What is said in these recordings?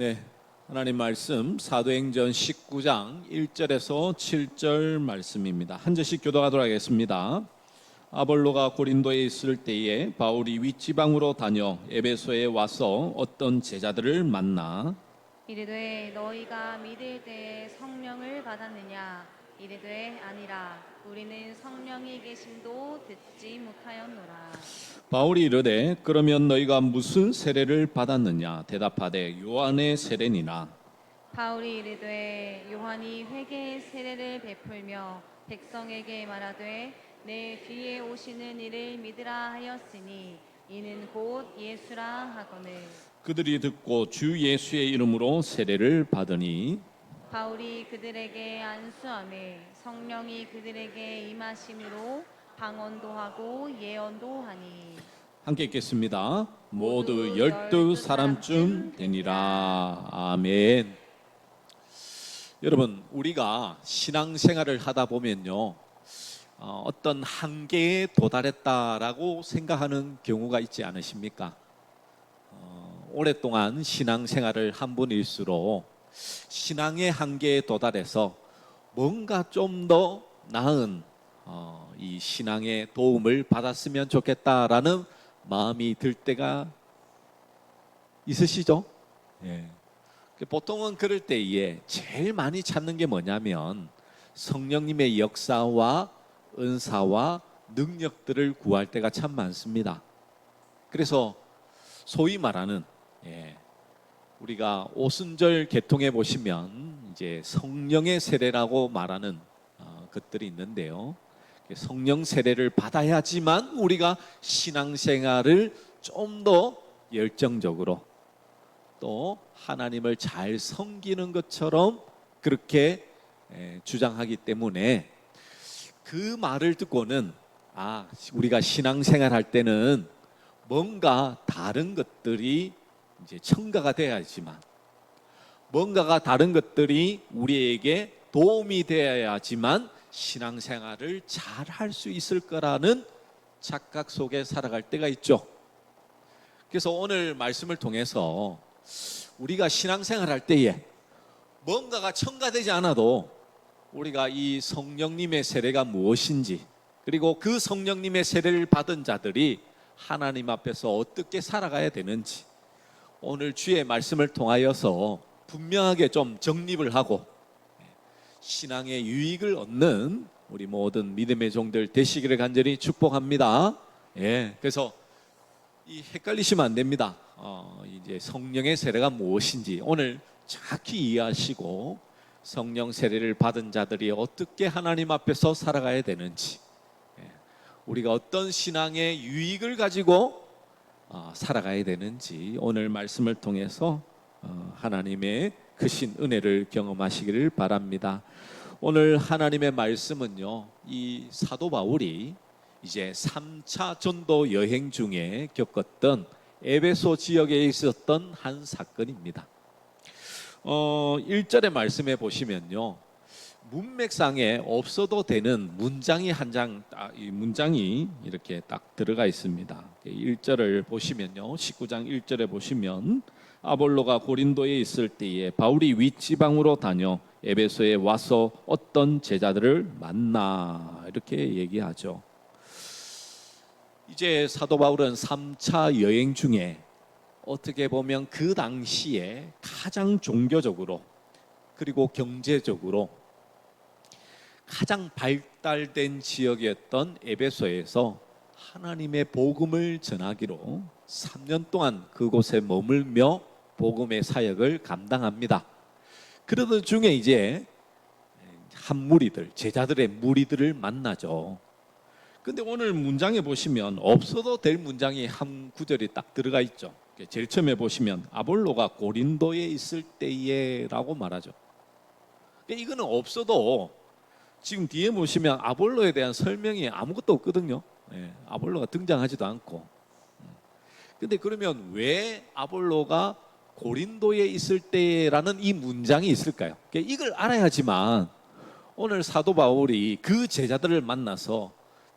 네, 하나님 말씀 사도행전 19장 1절에서 7절 말씀입니다. 한 절씩 교독하도록 하겠습니다. 아볼로가 고린도에 있을 때에 바울이 윗지방으로 다녀 에베소에 와서 어떤 제자들을 만나 이르되 너희가 믿을 때에 성령을 받았느냐? 이르되 아니라 우리는 성령이 계심도 듣지 못하였노라. 바울이 이르되 그러면 너희가 무슨 세례를 받았느냐? 대답하되 요한의 세례니라. 바울이 이르되 요한이 회개의 세례를 베풀며 백성에게 말하되 내 뒤에 오시는 이를 믿으라 하였으니 이는 곧 예수라 하거늘. 그들이 듣고 주 예수의 이름으로 세례를 받으니 바울이 그들에게 안수하매 성령이 그들에게 임하심으로 방언도 하고 예언도 하니. 함께 읽겠습니다. 모두 12사람쯤 되니라. 아멘. 여러분, 우리가 신앙생활을 하다 보면요, 어떤 한계에 도달했다라고 생각하는 경우가 있지 않으십니까? 오랫동안 신앙생활을 한 분일수록 신앙의 한계에 도달해서 뭔가 좀 더 나은 이 신앙의 도움을 받았으면 좋겠다라는 마음이 들 때가 있으시죠? 예. 보통은 그럴 때에 제일 많이 찾는 게 뭐냐면 성령님의 역사와 은사와 능력들을 구할 때가 참 많습니다. 그래서 소위 말하는 우리가 오순절 개통해 보시면 이제 성령의 세례라고 말하는 것들이 있는데요. 성령 세례를 받아야지만 우리가 신앙생활을 좀 더 열정적으로 또 하나님을 잘 섬기는 것처럼 그렇게 주장하기 때문에 그 말을 듣고는 우리가 신앙생활 할 때는 뭔가 다른 것들이 이제 첨가가 돼야지만 뭔가가 다른 것들이 우리에게 도움이 되어야지만 신앙생활을 잘 할 수 있을 거라는 착각 속에 살아갈 때가 있죠. 그래서 오늘 말씀을 통해서 우리가 신앙생활 할 때에 뭔가가 첨가되지 않아도 우리가 이 성령님의 세례가 무엇인지 그리고 그 성령님의 세례를 받은 자들이 하나님 앞에서 어떻게 살아가야 되는지 오늘 주의 말씀을 통하여서 분명하게 좀 정립을 하고 신앙의 유익을 얻는 우리 모든 믿음의 종들 되시기를 간절히 축복합니다. 그래서 이 헷갈리시면 안 됩니다. 이제 성령의 세례가 무엇인지 오늘 정확히 이해하시고 성령 세례를 받은 자들이 어떻게 하나님 앞에서 살아가야 되는지 우리가 어떤 신앙의 유익을 가지고 살아가야 되는지 오늘 말씀을 통해서 하나님의 크신 은혜를 경험하시기를 바랍니다. 오늘 하나님의 말씀은요, 이 사도 바울이 이제 3차 전도 여행 중에 겪었던 에베소 지역에 있었던 한 사건입니다. 1절의 말씀에 보시면요, 문맥상에 없어도 되는 문장이 이 문장이 이렇게 딱 들어가 있습니다. 1절을 보시면요, 19장 1절에 보시면 아볼로가 고린도에 있을 때에 바울이 윗지방으로 다녀 에베소에 와서 어떤 제자들을 만나 이렇게 얘기하죠. 이제 사도 바울은 3차 여행 중에 어떻게 보면 그 당시에 가장 종교적으로 그리고 경제적으로 가장 발달된 지역이었던 에베소에서 하나님의 복음을 전하기로 3년 동안 그곳에 머물며 복음의 사역을 감당합니다. 그러던 중에 이제 한 무리들, 제자들의 무리들을 만나죠. 근데 오늘 문장에 보시면 없어도 될 문장이 한 구절이 딱 들어가 있죠. 제일 처음에 보시면 아볼로가 고린도에 있을 때에 라고 말하죠. 이거는 없어도 지금 뒤에 보시면 아볼로에 대한 설명이 아무것도 없거든요. 아볼로가 등장하지도 않고. 근데 그러면 왜 아볼로가 고린도에 있을 때라는 이 문장이 있을까요? 이걸 알아야지만 오늘 사도 바울이 그 제자들을 만나서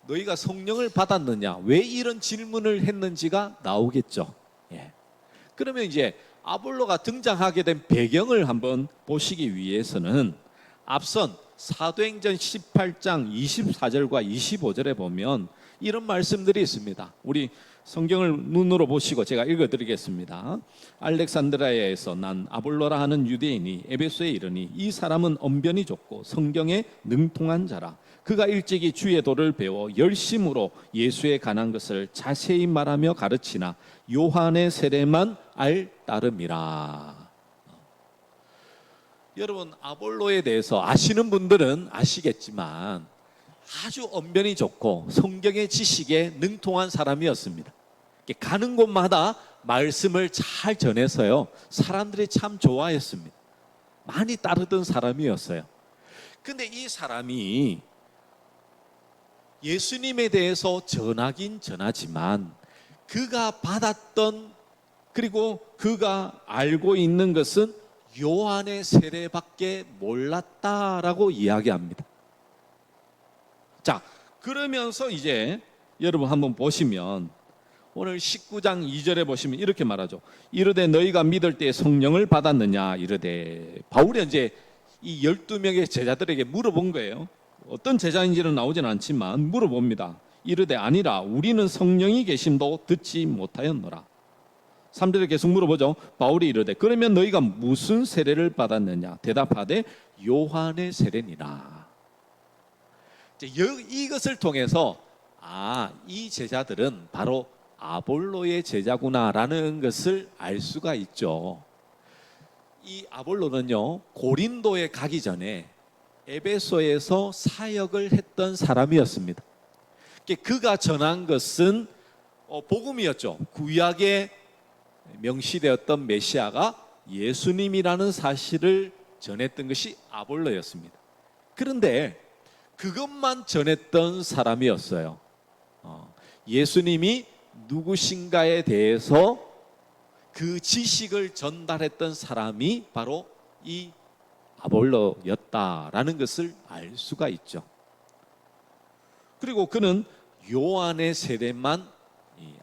너희가 성령을 받았느냐, 왜 이런 질문을 했는지가 나오겠죠. 그러면 이제 아볼로가 등장하게 된 배경을 한번 보시기 위해서는 앞선 사도행전 18장 24절과 25절에 보면 이런 말씀들이 있습니다. 우리 성경을 눈으로 보시고 제가 읽어드리겠습니다. 알렉산드라야에서 난 아볼로라 하는 유대인이 에베소에 이르니 이 사람은 언변이 좋고 성경에 능통한 자라. 그가 일찍이 주의 도를 배워 열심으로 예수에 관한 것을 자세히 말하며 가르치나 요한의 세례만 알 따름이라. 여러분, 아볼로에 대해서 아시는 분들은 아시겠지만 아주 언변이 좋고 성경의 지식에 능통한 사람이었습니다. 가는 곳마다 말씀을 잘 전해서요, 사람들이 참 좋아했습니다. 많이 따르던 사람이었어요. 근데 이 사람이 예수님에 대해서 전하긴 전하지만 그가 받았던, 그리고 그가 알고 있는 것은 요한의 세례밖에 몰랐다라고 이야기합니다. 자, 그러면서 이제 여러분 한번 보시면 오늘 19장 2절에 보시면 이렇게 말하죠. 이르되 너희가 믿을 때 성령을 받았느냐 이르되, 바울이 이제 이 12명의 제자들에게 물어본 거예요. 어떤 제자인지는 나오진 않지만 물어봅니다. 이르되 아니라 우리는 성령이 계심도 듣지 못하였노라. 3절에 계속 물어보죠. 바울이 이르되 그러면 너희가 무슨 세례를 받았느냐 대답하되 요한의 세례니라. 이것을 통해서 이 제자들은 바로 아볼로의 제자구나라는 것을 알 수가 있죠. 이 아볼로는요, 고린도에 가기 전에 에베소에서 사역을 했던 사람이었습니다. 그가 전한 것은 복음이었죠. 구약에 명시되었던 메시아가 예수님이라는 사실을 전했던 것이 아볼로였습니다. 그런데 그것만 전했던 사람이었어요. 예수님이 누구신가에 대해서 그 지식을 전달했던 사람이 바로 이 아볼로였다라는 것을 알 수가 있죠. 그리고 그는 요한의 세례만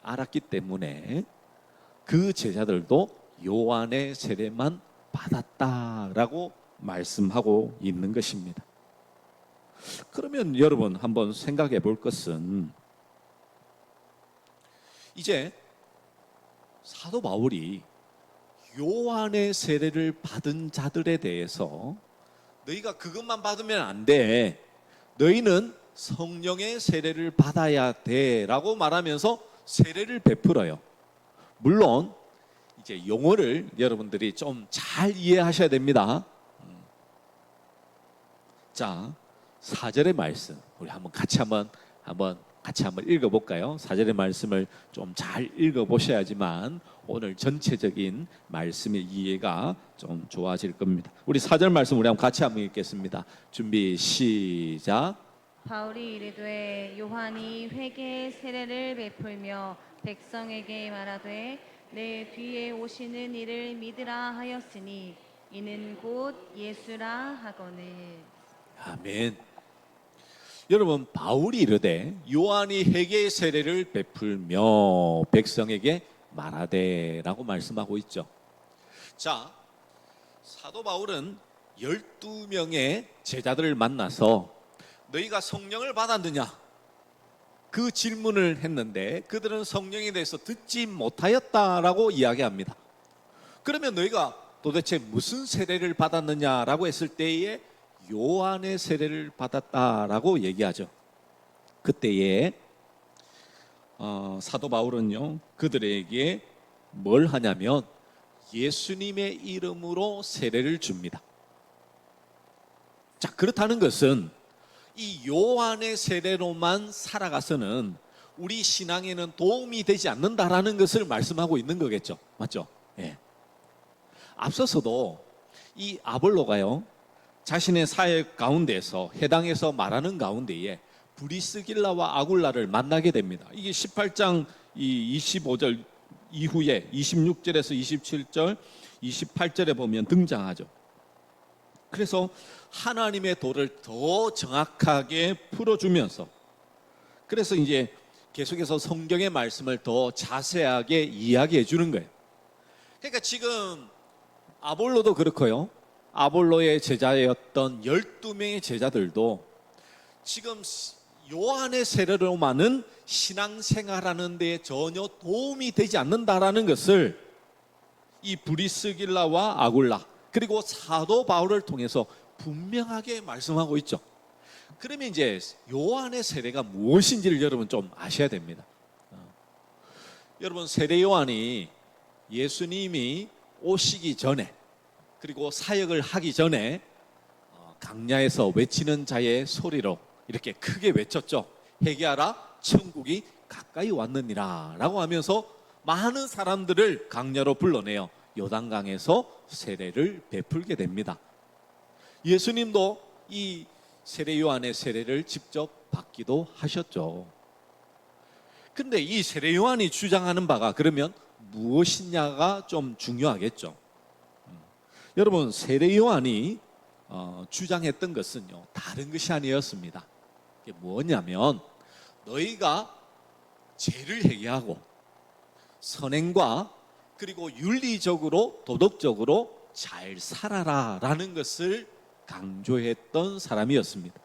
알았기 때문에 그 제자들도 요한의 세례만 받았다라고 말씀하고 있는 것입니다. 그러면 여러분 한번 생각해 볼 것은, 이제 사도 바울이 요한의 세례를 받은 자들에 대해서 너희가 그것만 받으면 안 돼, 너희는 성령의 세례를 받아야 돼 라고 말하면서 세례를 베풀어요. 물론 이제 용어를 여러분들이 좀 잘 이해하셔야 됩니다. 자, 4절의 말씀 우리 같이 한번 읽어볼까요? 4절의 말씀을 좀 잘 읽어보셔야지만 오늘 전체적인 말씀의 이해가 좀 좋아질 겁니다. 우리 4절 말씀 우리 같이 한번 읽겠습니다. 준비 시작. 바울이 이르되 요한이 회개의 세례를 베풀며 백성에게 말하되 내 뒤에 오시는 이를 믿으라 하였으니 이는 곧 예수라 하거늘. 아멘. 여러분, 바울이 이르되 요한이 회개의 세례를 베풀며 백성에게 말하되라고 말씀하고 있죠. 자, 사도 바울은 12명의 제자들을 만나서 너희가 성령을 받았느냐 그 질문을 했는데 그들은 성령에 대해서 듣지 못하였다라고 이야기합니다. 그러면 너희가 도대체 무슨 세례를 받았느냐라고 했을 때에 요한의 세례를 받았다라고 얘기하죠. 그때에 사도 바울은요, 그들에게 뭘 하냐면 예수님의 이름으로 세례를 줍니다. 자, 그렇다는 것은 이 요한의 세례로만 살아가서는 우리 신앙에는 도움이 되지 않는다라는 것을 말씀하고 있는 거겠죠. 맞죠? 예. 앞서서도 이 아볼로가요, 자신의 사역 가운데서 해당해서 말하는 가운데에 브리스길라와 아굴라를 만나게 됩니다. 이게 18장 25절 이후에 26절에서 27절, 28절에 보면 등장하죠. 그래서 하나님의 도를 더 정확하게 풀어주면서, 그래서 이제 계속해서 성경의 말씀을 더 자세하게 이야기해 주는 거예요. 그러니까 지금 아볼로도 그렇고요. 아볼로의 제자였던 12명의 제자들도 지금 요한의 세례로만은 신앙생활하는 데 전혀 도움이 되지 않는다라는 것을 이 브리스길라와 아굴라 그리고 사도 바울을 통해서 분명하게 말씀하고 있죠. 그러면 이제 요한의 세례가 무엇인지를 여러분 좀 아셔야 됩니다. 여러분, 세례 요한이 예수님이 오시기 전에 그리고 사역을 하기 전에 강야에서 외치는 자의 소리로 이렇게 크게 외쳤죠. 회개하라, 천국이 가까이 왔느니라 라고 하면서 많은 사람들을 강야로 불러내어 요단강에서 세례를 베풀게 됩니다. 예수님도 이 세례 요한의 세례를 직접 받기도 하셨죠. 근데 이 세례 요한이 주장하는 바가 그러면 무엇이냐가 좀 중요하겠죠. 여러분, 세례 요한이 주장했던 것은요, 다른 것이 아니었습니다. 이게 뭐냐면 너희가 죄를 회개하고 선행과 그리고 윤리적으로 도덕적으로 잘 살아라 라는 것을 강조했던 사람이었습니다.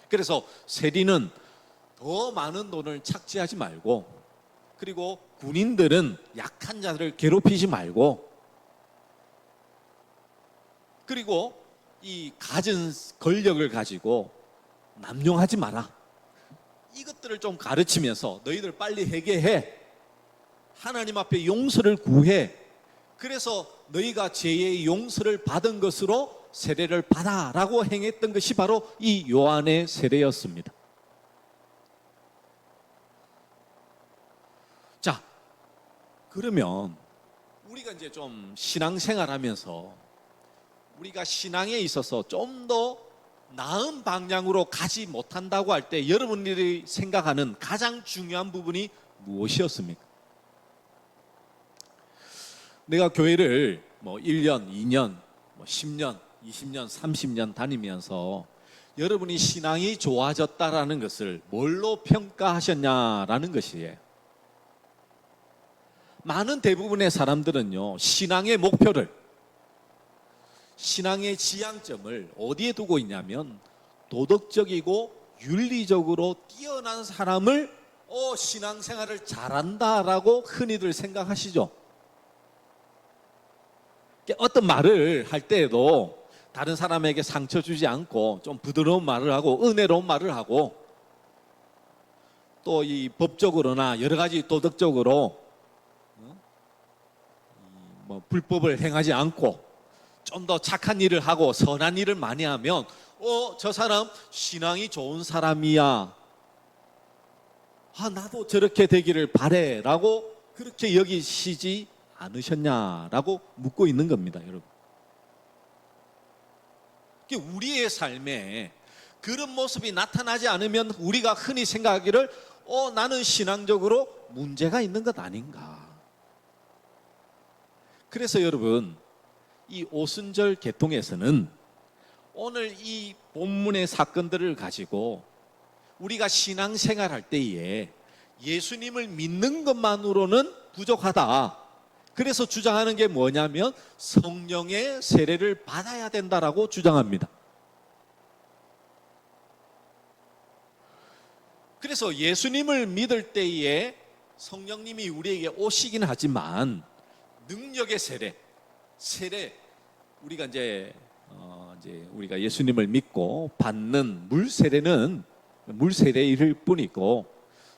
그래서 세리는 더 많은 돈을 착취하지 말고, 그리고 군인들은 약한 자들을 괴롭히지 말고, 그리고 이 가진 권력을 가지고 남용하지 마라. 이것들을 좀 가르치면서 너희들 빨리 회개해, 하나님 앞에 용서를 구해, 그래서 너희가 죄의 용서를 받은 것으로 세례를 받아라고 행했던 것이 바로 이 요한의 세례였습니다. 자, 그러면 우리가 이제 좀 신앙생활하면서 우리가 신앙에 있어서 좀 더 나은 방향으로 가지 못한다고 할 때 여러분들이 생각하는 가장 중요한 부분이 무엇이었습니까? 내가 교회를 1년, 2년, 10년, 20년, 30년 다니면서 여러분이 신앙이 좋아졌다라는 것을 뭘로 평가하셨냐라는 것이에요. 많은 대부분의 사람들은요, 신앙의 목표를, 신앙의 지향점을 어디에 두고 있냐면 도덕적이고 윤리적으로 뛰어난 사람을 신앙생활을 잘한다라고 흔히들 생각하시죠. 어떤 말을 할 때에도 다른 사람에게 상처 주지 않고 좀 부드러운 말을 하고 은혜로운 말을 하고, 또 이 법적으로나 여러 가지 도덕적으로 불법을 행하지 않고 좀 더 착한 일을 하고 선한 일을 많이 하면 저 사람 신앙이 좋은 사람이야, 나도 저렇게 되기를 바래 라고 그렇게 여기시지 않으셨냐라고 묻고 있는 겁니다, 여러분. 우리의 삶에 그런 모습이 나타나지 않으면 우리가 흔히 생각하기를 나는 신앙적으로 문제가 있는 것 아닌가. 그래서 여러분, 이 오순절 개통에서는 오늘 이 본문의 사건들을 가지고 우리가 신앙생활할 때에 예수님을 믿는 것만으로는 부족하다. 그래서 주장하는 게 뭐냐면 성령의 세례를 받아야 된다라고 주장합니다. 그래서 예수님을 믿을 때에 성령님이 우리에게 오시긴 하지만 능력의 세례, 우리가 이제 우리가 예수님을 믿고 받는 물 세례일 뿐이고,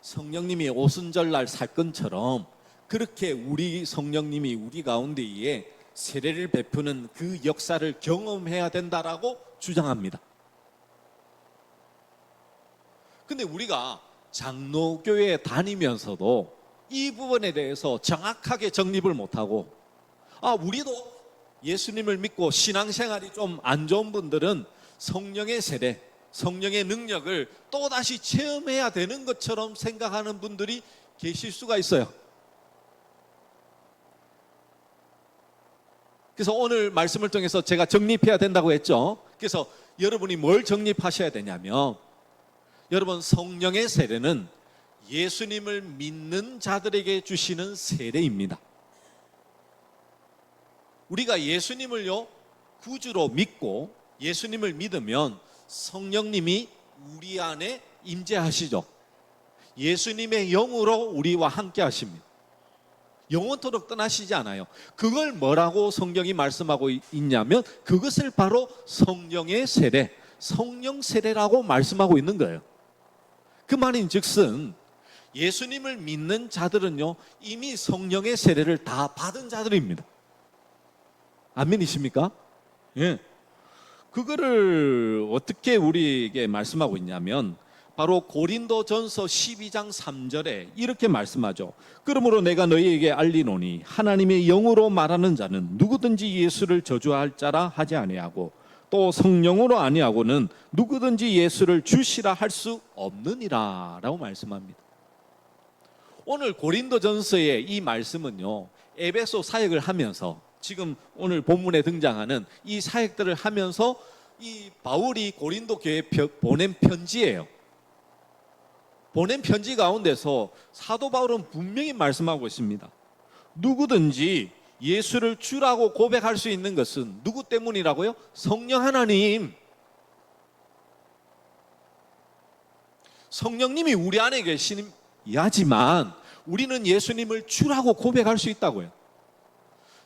성령님이 오순절날 사건처럼 그렇게 우리 성령님이 우리 가운데에 세례를 베푸는 그 역사를 경험해야 된다라고 주장합니다. 근데 우리가 장로교회에 다니면서도 이 부분에 대해서 정확하게 정립을 못하고, 우리도 예수님을 믿고 신앙생활이 좀 안 좋은 분들은 성령의 세례, 성령의 능력을 또다시 체험해야 되는 것처럼 생각하는 분들이 계실 수가 있어요. 그래서 오늘 말씀을 통해서 제가 정립해야 된다고 했죠. 그래서 여러분이 뭘 정립하셔야 되냐면, 여러분, 성령의 세례는 예수님을 믿는 자들에게 주시는 세례입니다. 우리가 예수님을요 구주로 믿고 예수님을 믿으면 성령님이 우리 안에 임재하시죠. 예수님의 영으로 우리와 함께 하십니다. 영원토록 떠나시지 않아요. 그걸 뭐라고 성경이 말씀하고 있냐면 그것을 바로 성령의 세례, 성령 세례라고 말씀하고 있는 거예요. 그 말인즉슨 예수님을 믿는 자들은요 이미 성령의 세례를 다 받은 자들입니다. 아멘이십니까? 예. 그거를 어떻게 우리에게 말씀하고 있냐면 바로 고린도전서 12장 3절에 이렇게 말씀하죠. 그러므로 내가 너희에게 알리노니 하나님의 영으로 말하는 자는 누구든지 예수를 저주할 자라 하지 아니하고 또 성령으로 아니하고는 누구든지 예수를 주시라 할 수 없느니라 라고 말씀합니다. 오늘 고린도전서의 이 말씀은요 에베소 사역을 하면서 지금 오늘 본문에 등장하는 이 사역들을 하면서 이 바울이 고린도 교회에 보낸 편지예요. 보낸 편지 가운데서 사도 바울은 분명히 말씀하고 있습니다. 누구든지 예수를 주라고 고백할 수 있는 것은 누구 때문이라고요? 성령 하나님. 성령님이 우리 안에 계시야지만 우리는 예수님을 주라고 고백할 수 있다고요.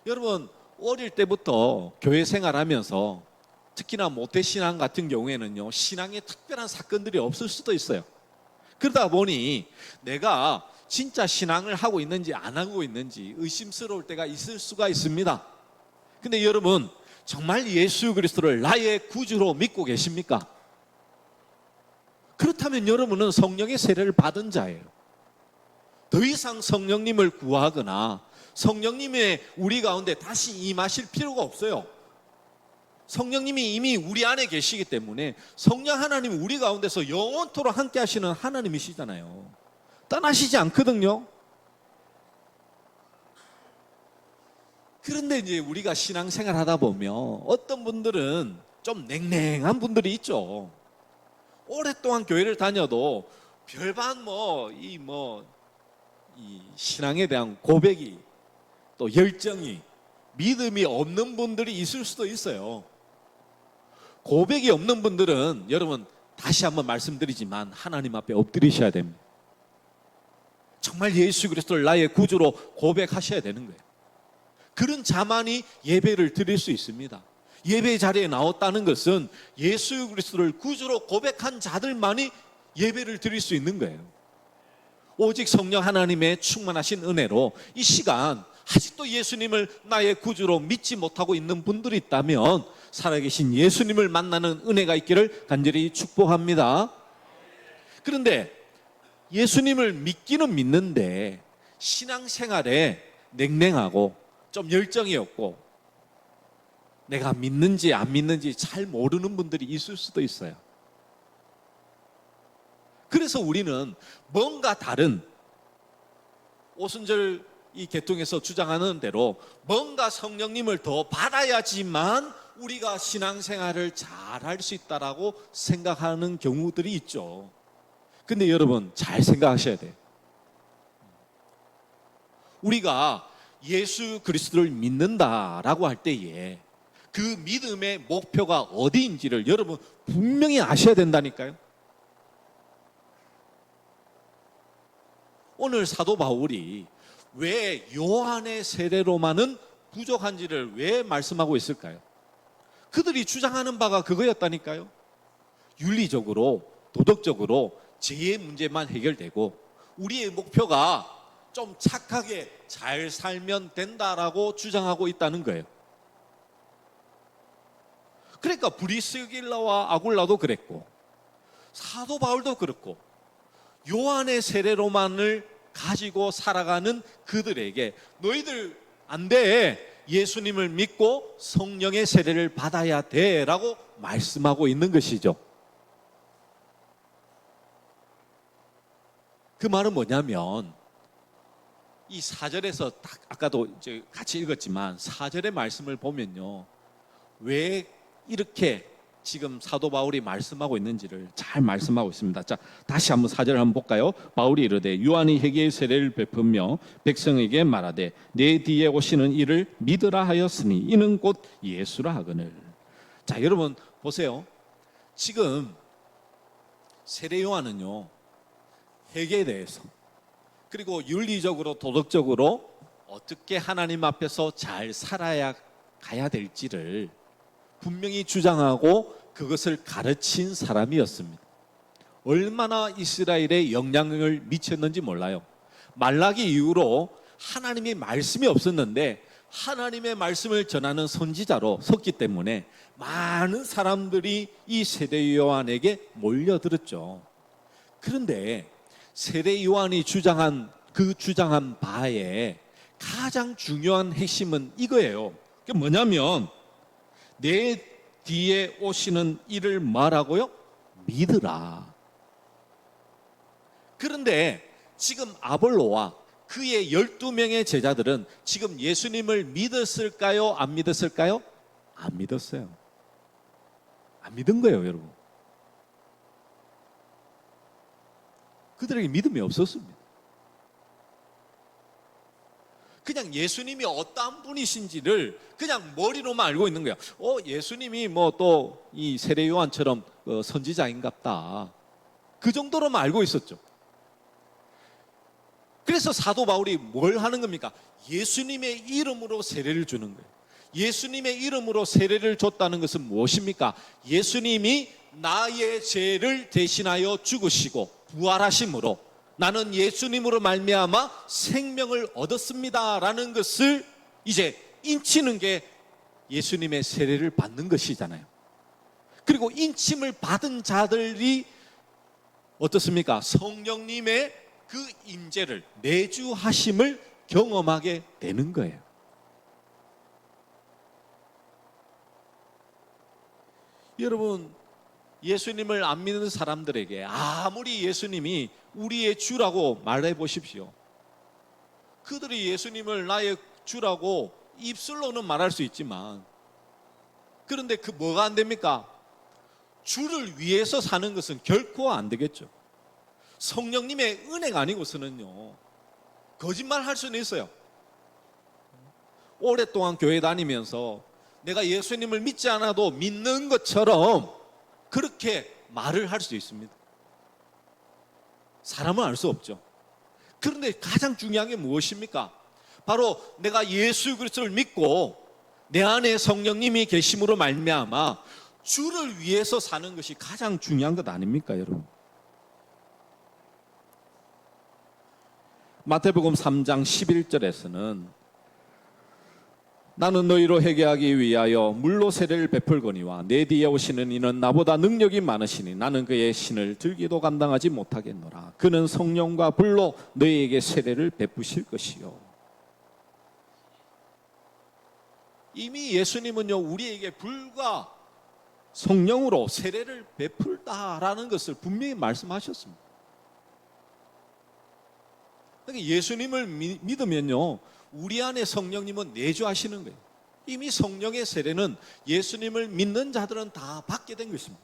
여러분 어릴 때부터 교회 생활하면서 특히나 모태신앙 같은 경우에는요 신앙에 특별한 사건들이 없을 수도 있어요. 그러다 보니 내가 진짜 신앙을 하고 있는지 안 하고 있는지 의심스러울 때가 있을 수가 있습니다. 근데 여러분 정말 예수 그리스도를 나의 구주로 믿고 계십니까? 그렇다면 여러분은 성령의 세례를 받은 자예요. 더 이상 성령님을 구하거나 성령님의 우리 가운데 다시 임하실 필요가 없어요. 성령님이 이미 우리 안에 계시기 때문에 성령 하나님이 우리 가운데서 영원토록 함께 하시는 하나님이시잖아요. 떠나시지 않거든요. 그런데 이제 우리가 신앙생활 하다 보면 어떤 분들은 좀 냉랭한 분들이 있죠. 오랫동안 교회를 다녀도 별반 이 신앙에 대한 고백이 또 열정이 믿음이 없는 분들이 있을 수도 있어요. 고백이 없는 분들은 여러분 다시 한번 말씀드리지만 하나님 앞에 엎드리셔야 됩니다. 정말 예수 그리스도를 나의 구주로 고백하셔야 되는 거예요. 그런 자만이 예배를 드릴 수 있습니다. 예배 자리에 나왔다는 것은 예수 그리스도를 구주로 고백한 자들만이 예배를 드릴 수 있는 거예요. 오직 성령 하나님의 충만하신 은혜로 이 시간 아직도 예수님을 나의 구주로 믿지 못하고 있는 분들이 있다면 살아계신 예수님을 만나는 은혜가 있기를 간절히 축복합니다. 그런데 예수님을 믿기는 믿는데 신앙생활에 냉랭하고 좀 열정이 없고 내가 믿는지 안 믿는지 잘 모르는 분들이 있을 수도 있어요. 그래서 우리는 뭔가 다른 오순절 이 계통에서 주장하는 대로 뭔가 성령님을 더 받아야지만 우리가 신앙생활을 잘할 수 있다라고 생각하는 경우들이 있죠. 근데 여러분 잘 생각하셔야 돼요. 우리가 예수 그리스도를 믿는다라고 할 때에 그 믿음의 목표가 어디인지를 여러분 분명히 아셔야 된다니까요. 오늘 사도 바울이 왜 요한의 세례로만은 부족한지를 왜 말씀하고 있을까요? 그들이 주장하는 바가 그거였다니까요. 윤리적으로 도덕적으로 죄의 문제만 해결되고 우리의 목표가 좀 착하게 잘 살면 된다라고 주장하고 있다는 거예요. 그러니까 브리스길라와 아굴라도 그랬고 사도 바울도 그렇고 요한의 세례로만을 가지고 살아가는 그들에게 너희들 안 돼. 예수님을 믿고 성령의 세례를 받아야 돼 라고 말씀하고 있는 것이죠. 그 말은 뭐냐면 이 4절에서 딱 아까도 이제 같이 읽었지만 4절의 말씀을 보면요. 왜 이렇게 지금 사도 바울이 말씀하고 있는지를 잘 말씀하고 있습니다. 자, 다시 한번 4절 한번 볼까요? 바울이 이르되 요한이 회개의 세례를 베풀며 백성에게 말하되 내 뒤에 오시는 이를 믿으라 하였으니 이는 곧 예수라 하거늘. 자, 여러분 보세요. 지금 세례 요한은요, 회개에 대해서, 그리고 윤리적으로 도덕적으로 어떻게 하나님 앞에서 잘 살아야 가야 될지를 분명히 주장하고 그것을 가르친 사람이었습니다. 얼마나 이스라엘에 영향을 미쳤는지 몰라요. 말라기 이후로 하나님의 말씀이 없었는데 하나님의 말씀을 전하는 선지자로 섰기 때문에 많은 사람들이 이 세례 요한에게 몰려들었죠. 그런데 세례 요한이 주장한 바에 가장 중요한 핵심은 이거예요. 그게 뭐냐면 내 뒤에 오시는 이를 말하고요, 믿으라. 그런데 지금 아볼로와 그의 12명의 제자들은 지금 예수님을 믿었을까요? 안 믿었을까요? 안 믿었어요. 안 믿은 거예요, 여러분. 그들에게 믿음이 없었습니다. 그냥 예수님이 어떠한 분이신지를 그냥 머리로만 알고 있는 거예요. 예수님이 뭐 또 이 세례 요한처럼 선지자인갑다. 그 정도로만 알고 있었죠. 그래서 사도 바울이 뭘 하는 겁니까? 예수님의 이름으로 세례를 주는 거예요. 예수님의 이름으로 세례를 줬다는 것은 무엇입니까? 예수님이 나의 죄를 대신하여 죽으시고 부활하심으로 나는 예수님으로 말미암아 생명을 얻었습니다라는 것을 이제 인치는 게 예수님의 세례를 받는 것이잖아요. 그리고 인침을 받은 자들이 어떻습니까? 성령님의 그 임재를, 내주하심을 경험하게 되는 거예요. 여러분, 예수님을 안 믿는 사람들에게 아무리 예수님이 우리의 주라고 말해 보십시오. 그들이 예수님을 나의 주라고 입술로는 말할 수 있지만, 그런데 그 뭐가 안 됩니까? 주를 위해서 사는 것은 결코 안 되겠죠. 성령님의 은혜가 아니고서는요, 거짓말 할 수는 있어요. 오랫동안 교회 다니면서 내가 예수님을 믿지 않아도 믿는 것처럼 그렇게 말을 할 수 있습니다. 사람은 알 수 없죠. 그런데 가장 중요한 게 무엇입니까? 바로 내가 예수 그리스도를 믿고 내 안에 성령님이 계심으로 말미암아 주를 위해서 사는 것이 가장 중요한 것 아닙니까, 여러분? 마태복음 3장 11절에서는 나는 너희로 회개하기 위하여 물로 세례를 베풀거니와 내 뒤에 오시는 이는 나보다 능력이 많으시니 나는 그의 신을 들기도 감당하지 못하겠노라. 그는 성령과 불로 너희에게 세례를 베푸실 것이요. 이미 예수님은요, 우리에게 불과 성령으로 세례를 베풀다라는 것을 분명히 말씀하셨습니다. 그러니까 예수님을 믿으면요, 우리 안에 성령님은 내주하시는 거예요. 이미 성령의 세례는 예수님을 믿는 자들은 다 받게 된 것입니다.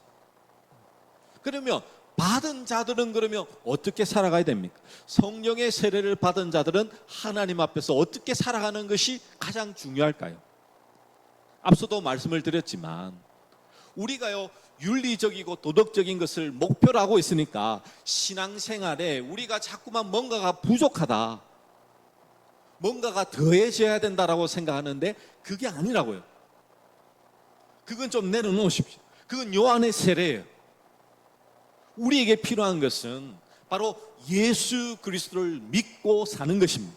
그러면 받은 자들은 그러면 어떻게 살아가야 됩니까? 성령의 세례를 받은 자들은 하나님 앞에서 어떻게 살아가는 것이 가장 중요할까요? 앞서도 말씀을 드렸지만 우리가요, 윤리적이고 도덕적인 것을 목표로 하고 있으니까 신앙생활에 우리가 자꾸만 뭔가가 부족하다, 뭔가가 더해져야 된다라고 생각하는데 그게 아니라고요. 그건 좀 내려놓으십시오. 그건 요한의 세례예요. 우리에게 필요한 것은 바로 예수 그리스도를 믿고 사는 것입니다.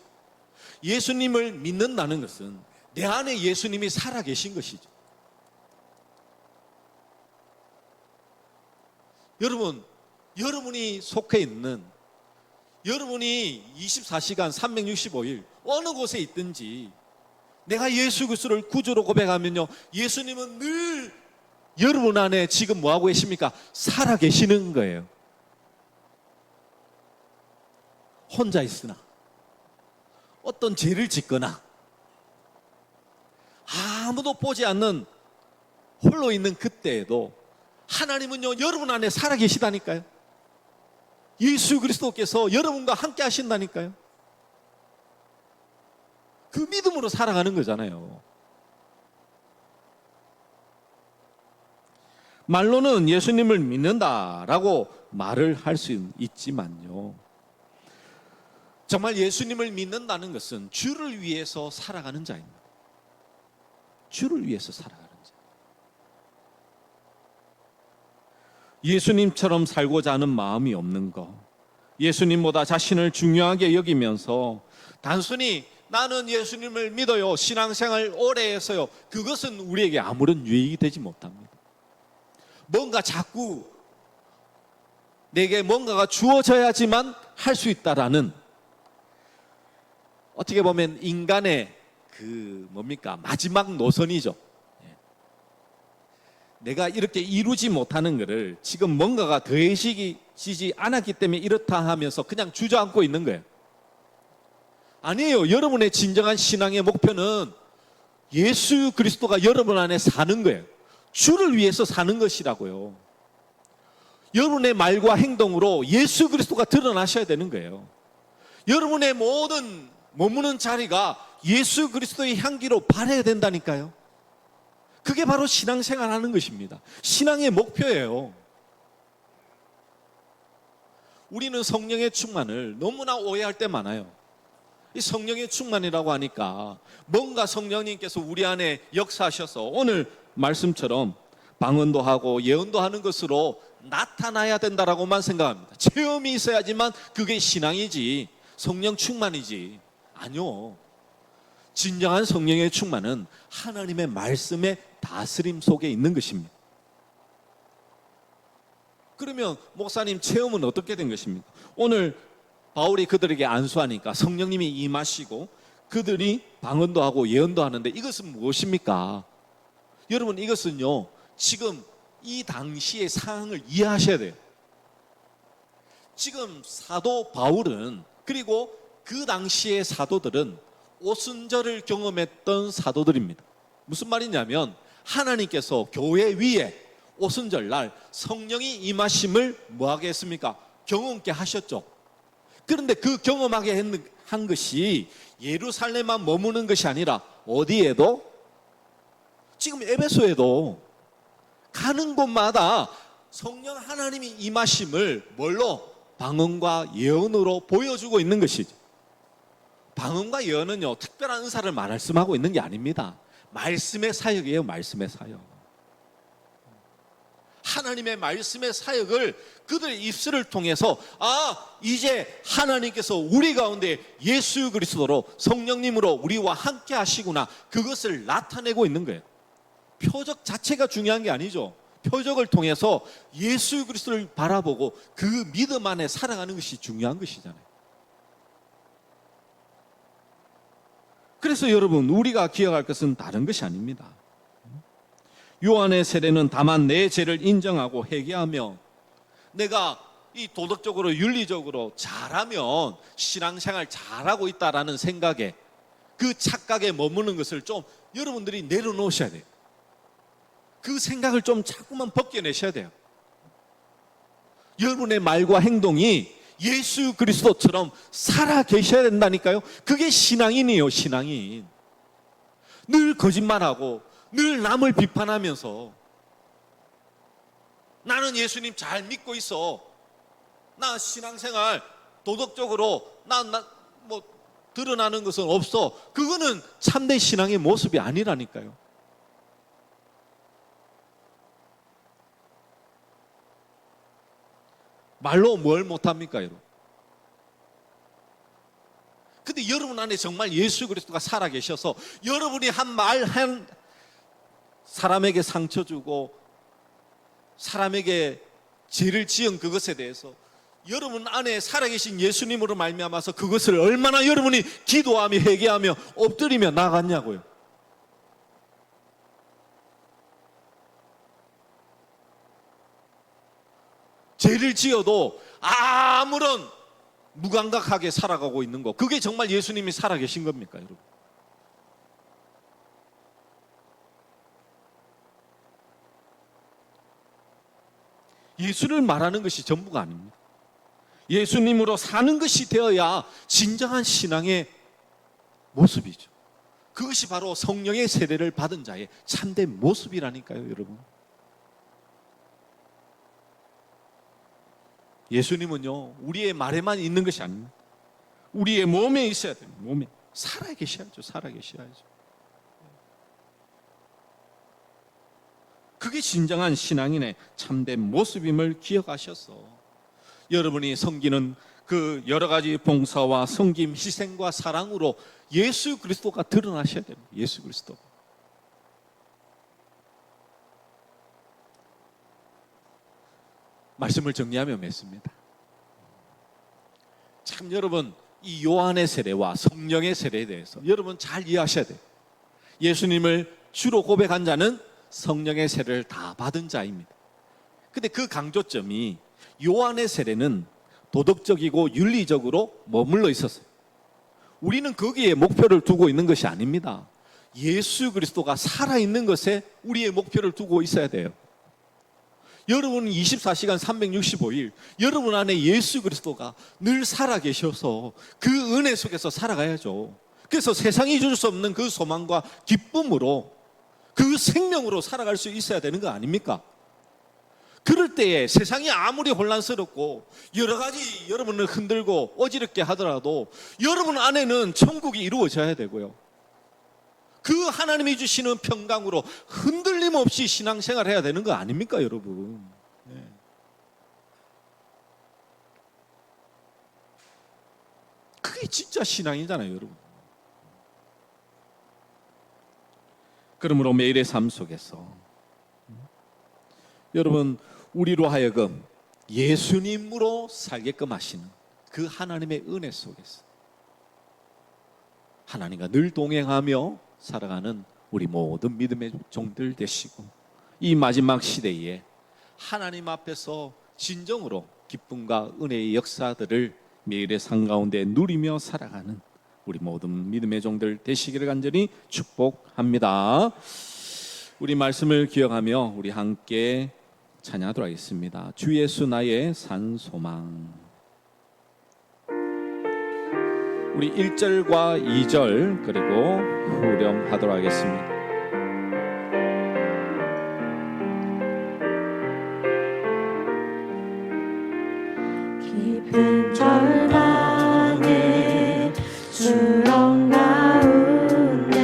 예수님을 믿는다는 것은 내 안에 예수님이 살아계신 것이죠. 여러분, 여러분이 속해 있는, 여러분이 24시간 365일 어느 곳에 있든지 내가 예수 그리스도를 구주로 고백하면요, 예수님은 늘 여러분 안에 지금 뭐하고 계십니까? 살아계시는 거예요. 혼자 있으나, 어떤 죄를 짓거나, 아무도 보지 않는 홀로 있는 그때에도 하나님은요, 여러분 안에 살아계시다니까요. 예수 그리스도께서 여러분과 함께 하신다니까요. 그 믿음으로 살아가는 거잖아요. 말로는 예수님을 믿는다라고 말을 할 수 있지만요, 정말 예수님을 믿는다는 것은 주를 위해서 살아가는 자입니다. 주를 위해서 살아가는 자. 예수님처럼 살고자 하는 마음이 없는 것, 예수님보다 자신을 중요하게 여기면서 단순히 나는 예수님을 믿어요, 신앙생활 오래 해서요, 그것은 우리에게 아무런 유익이 되지 못합니다. 뭔가 자꾸 내게 뭔가가 주어져야지만 할 수 있다라는, 어떻게 보면 인간의 마지막 노선이죠. 내가 이렇게 이루지 못하는 것을 지금 뭔가가 더해지지 않았기 때문에 이렇다 하면서 그냥 주저앉고 있는 거예요. 아니에요. 여러분의 진정한 신앙의 목표는 예수 그리스도가 여러분 안에 사는 거예요. 주를 위해서 사는 것이라고요. 여러분의 말과 행동으로 예수 그리스도가 드러나셔야 되는 거예요. 여러분의 모든 머무는 자리가 예수 그리스도의 향기로 발해야 된다니까요. 그게 바로 신앙생활 하는 것입니다. 신앙의 목표예요. 우리는 성령의 충만을 너무나 오해할 때 많아요. 이 성령의 충만이라고 하니까 뭔가 성령님께서 우리 안에 역사하셔서 오늘 말씀처럼 방언도 하고 예언도 하는 것으로 나타나야 된다라고만 생각합니다. 체험이 있어야지만 그게 신앙이지, 성령 충만이지. 아니요. 진정한 성령의 충만은 하나님의 말씀의 다스림 속에 있는 것입니다. 그러면 목사님, 체험은 어떻게 된 것입니까? 오늘 바울이 그들에게 안수하니까 성령님이 임하시고 그들이 방언도 하고 예언도 하는데, 이것은 무엇입니까? 여러분, 이것은요, 지금 이 당시의 상황을 이해하셔야 돼요. 지금 사도 바울은, 그리고 그 당시의 사도들은 오순절을 경험했던 사도들입니다. 무슨 말이냐면, 하나님께서 교회 위에 오순절날 성령이 임하심을 뭐하게 했습니까? 경험케 하셨죠. 그런데 그 경험하게 한 것이 예루살렘만 머무는 것이 아니라 어디에도, 지금 에베소에도 가는 곳마다 성령 하나님이 임하심을 뭘로? 방언과 예언으로 보여주고 있는 것이죠. 방언과 예언은요, 특별한 은사를 말씀하고 있는 게 아닙니다. 말씀의 사역이에요. 말씀의 사역. 하나님의 말씀의 사역을 그들의 입술을 통해서, 이제 하나님께서 우리 가운데 예수 그리스도로 성령님으로 우리와 함께 하시구나, 그것을 나타내고 있는 거예요. 표적 자체가 중요한 게 아니죠. 표적을 통해서 예수 그리스도를 바라보고 그 믿음 안에 살아가는 것이 중요한 것이잖아요. 그래서 여러분, 우리가 기억할 것은 다른 것이 아닙니다. 요한의 세례는 다만 내 죄를 인정하고 회개하며 내가 이 도덕적으로 윤리적으로 잘하면 신앙생활 잘하고 있다라는 생각에, 그 착각에 머무는 것을 좀 여러분들이 내려놓으셔야 돼요. 그 생각을 좀 자꾸만 벗겨내셔야 돼요. 여러분의 말과 행동이 예수 그리스도처럼 살아 계셔야 된다니까요. 그게 신앙인이에요. 신앙인. 늘 거짓말하고 늘 남을 비판하면서 나는 예수님 잘 믿고 있어, 나 신앙생활 도덕적으로 뭐 드러나는 것은 없어, 그거는 참된 신앙의 모습이 아니라니까요. 말로 뭘 못합니까, 여러분? 근데 여러분 안에 정말 예수 그리스도가 살아계셔서 여러분이 한 말 한 사람에게 상처 주고 사람에게 죄를 지은 그것에 대해서 여러분 안에 살아계신 예수님으로 말미암아서 그것을 얼마나 여러분이 기도하며 회개하며 엎드리며 나갔냐고요. 죄를 지어도 아무런 무감각하게 살아가고 있는 거, 그게 정말 예수님이 살아계신 겁니까, 여러분? 예수를 말하는 것이 전부가 아닙니다. 예수님으로 사는 것이 되어야 진정한 신앙의 모습이죠. 그것이 바로 성령의 세례를 받은 자의 참된 모습이라니까요, 여러분. 예수님은요, 우리의 말에만 있는 것이 아닙니다. 우리의 몸에 있어야 됩니다. 몸에 살아 계셔야죠. 살아 계셔야죠. 그게 진정한 신앙인의 참된 모습임을 기억하셔서 여러분이 섬기는 그 여러 가지 봉사와 섬김, 희생과 사랑으로 예수 그리스도가 드러나셔야 됩니다. 예수 그리스도. 말씀을 정리하면 맺습니다. 참 여러분, 이 요한의 세례와 성령의 세례에 대해서 여러분 잘 이해하셔야 돼요. 예수님을 주로 고백한 자는 성령의 세례를 다 받은 자입니다. 근데 그 강조점이 요한의 세례는 도덕적이고 윤리적으로 머물러 있었어요. 우리는 거기에 목표를 두고 있는 것이 아닙니다. 예수 그리스도가 살아있는 것에 우리의 목표를 두고 있어야 돼요. 여러분은 24시간 365일 여러분 안에 예수 그리스도가 늘 살아계셔서 그 은혜 속에서 살아가야죠. 그래서 세상이 줄 수 없는 그 소망과 기쁨으로 그 생명으로 살아갈 수 있어야 되는 거 아닙니까? 그럴 때에 세상이 아무리 혼란스럽고 여러 가지 여러분을 흔들고 어지럽게 하더라도 여러분 안에는 천국이 이루어져야 되고요. 그 하나님이 주시는 평강으로 흔들림 없이 신앙생활 해야 되는 거 아닙니까, 여러분? 네. 그게 진짜 신앙이잖아요, 여러분. 그러므로 매일의 삶 속에서 여러분, 우리로 하여금 예수님으로 살게끔 하시는 그 하나님의 은혜 속에서 하나님과 늘 동행하며 살아가는 우리 모든 믿음의 종들 되시고, 이 마지막 시대에 하나님 앞에서 진정으로 기쁨과 은혜의 역사들을 매일의 삶 가운데 누리며 살아가는 우리 모든 믿음의 종들 되시기를 간절히 축복합니다. 우리 말씀을 기억하며 우리 함께 찬양하도록 하겠습니다. 주 예수 나의 산 소망. 우리 1절과 2절 그리고 후렴하도록 하겠습니다. 깊은 절망의 수렁 가운데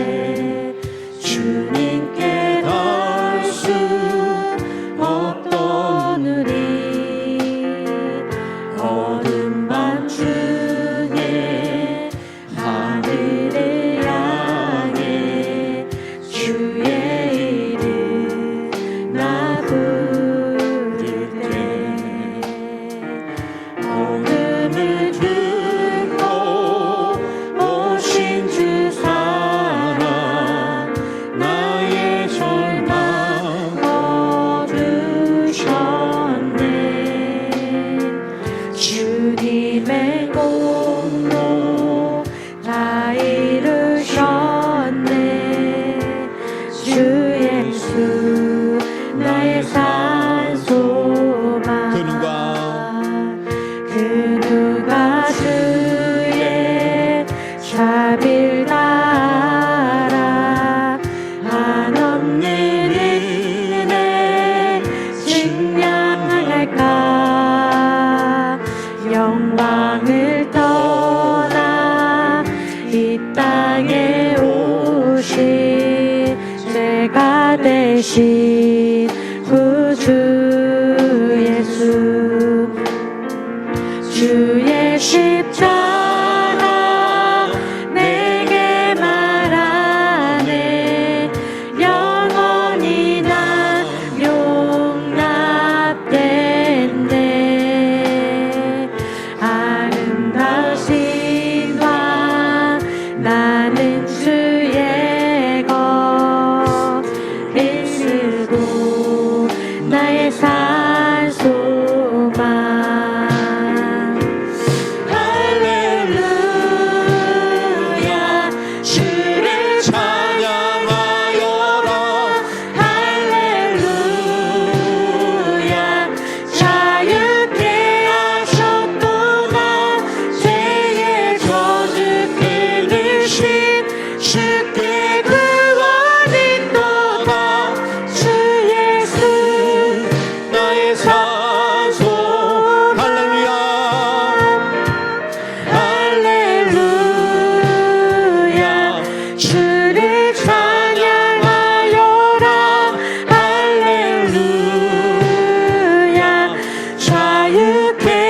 주님께 닿을 수 없던 우리, 어두운 밤중에 하늘을 향해 주의 이름 나 부를 때 어둠을 뚫고 오신 주 사랑, 나의 절망 거두셨네. 주님의 공로 다 이루셨네. 주 예수 나의 산 소망. 그 누가 주의 자비를 따라 한없는 은혜 증량할까. 영광을 떠나 이 땅에 오신 죄가 되신 구주 예수, 주의 십자가 내게 말하네. 영원히 난 용납됐네. 아름다우신 왕 나는 주의 것 믿으고 나의 산 소망. 할렐루야 주를 찬양하여라. 할렐루야 찬양하여라. 거룩해